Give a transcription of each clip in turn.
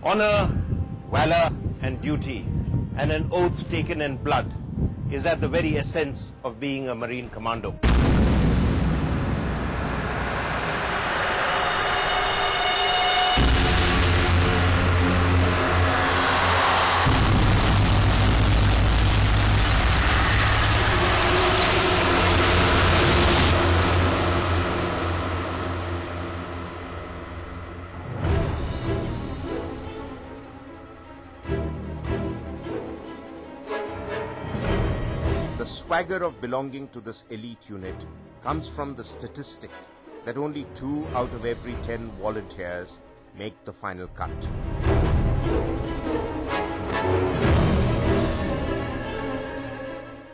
Honor, valor and duty, and an oath taken in blood is at the very essence of being a Marine Commando. The swagger of belonging to this elite unit comes from the statistic that only 2 out of every 10 volunteers make the final cut.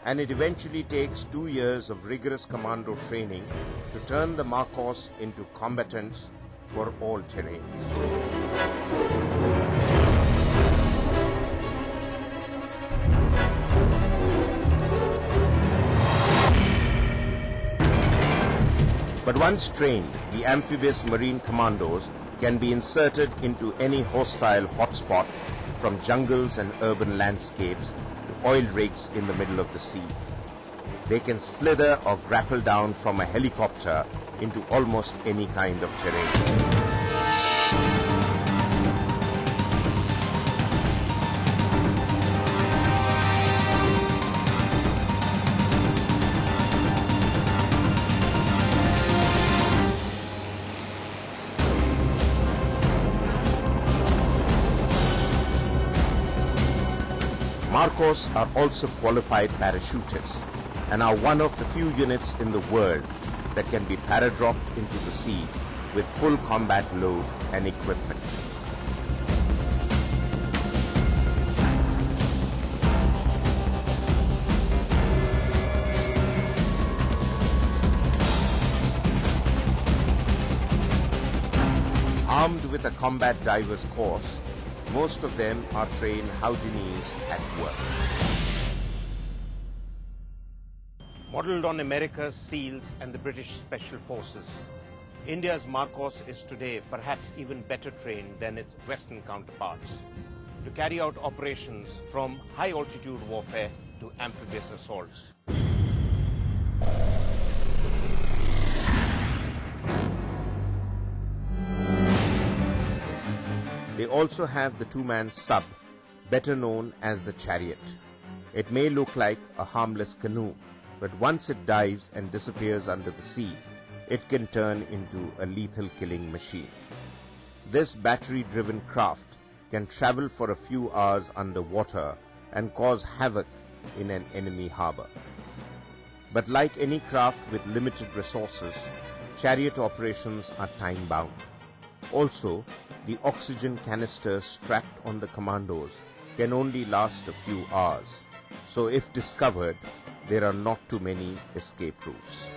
And it eventually takes 2 years of rigorous commando training to turn the Marcos into combatants for all terrains. But once trained, the amphibious Marine Commandos can be inserted into any hostile hotspot, from jungles and urban landscapes to oil rigs in the middle of the sea. They can slither or grapple down from a helicopter into almost any kind of terrain. Marcos are also qualified parachutists and are one of the few units in the world that can be paradropped into the sea with full combat load and equipment. Armed with a combat diver's course, most of them are trained Houdinis at work. Modelled on America's SEALs and the British Special Forces, India's Marcos is today perhaps even better trained than its Western counterparts to carry out operations from high-altitude warfare to amphibious assaults. They also have the 2-man sub, better known as the Chariot. It may look like a harmless canoe, but once it dives and disappears under the sea, it can turn into a lethal killing machine. This battery-driven craft can travel for a few hours underwater and cause havoc in an enemy harbor. But like any craft with limited resources, Chariot operations are time-bound. Also, the oxygen canisters strapped on the commandos can only last a few hours, so if discovered, there are not too many escape routes.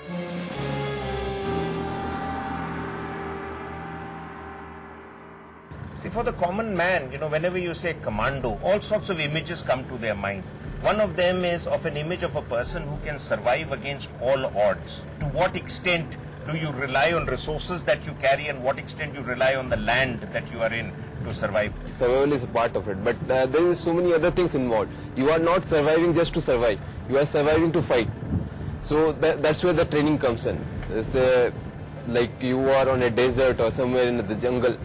See, for the common man, whenever you say commando, all sorts of images come to their mind. One of them is of an image of a person who can survive against all odds. To what extent do you rely on resources that you carry, and what extent you rely on the land that you are in to survive? Survival is a part of it, but there is so many other things involved. You are not surviving just to survive. You are surviving to fight. So that's where the training comes in. It's like you are on a desert or somewhere in the jungle.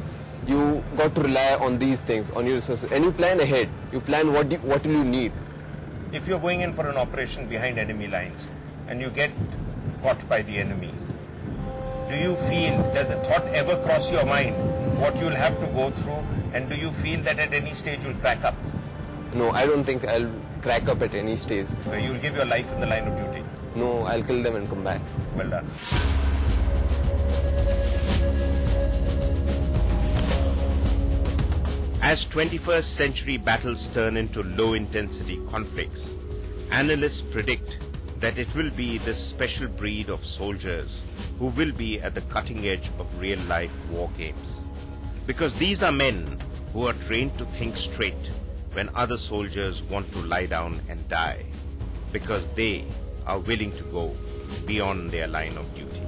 You got to rely on these things, on your resources, and you plan ahead. You plan what will you need. If you're going in for an operation behind enemy lines and you get caught by the enemy, do you feel, does the thought ever cross your mind what you'll have to go through, and do you feel that at any stage you'll crack up? No, I don't think I'll crack up at any stage. So you'll give your life in the line of duty? No, I'll kill them and come back. Well done. As 21st century battles turn into low-intensity conflicts, analysts predict that it will be this special breed of soldiers who will be at the cutting edge of real-life war games. Because these are men who are trained to think straight when other soldiers want to lie down and die. Because they are willing to go beyond their line of duty.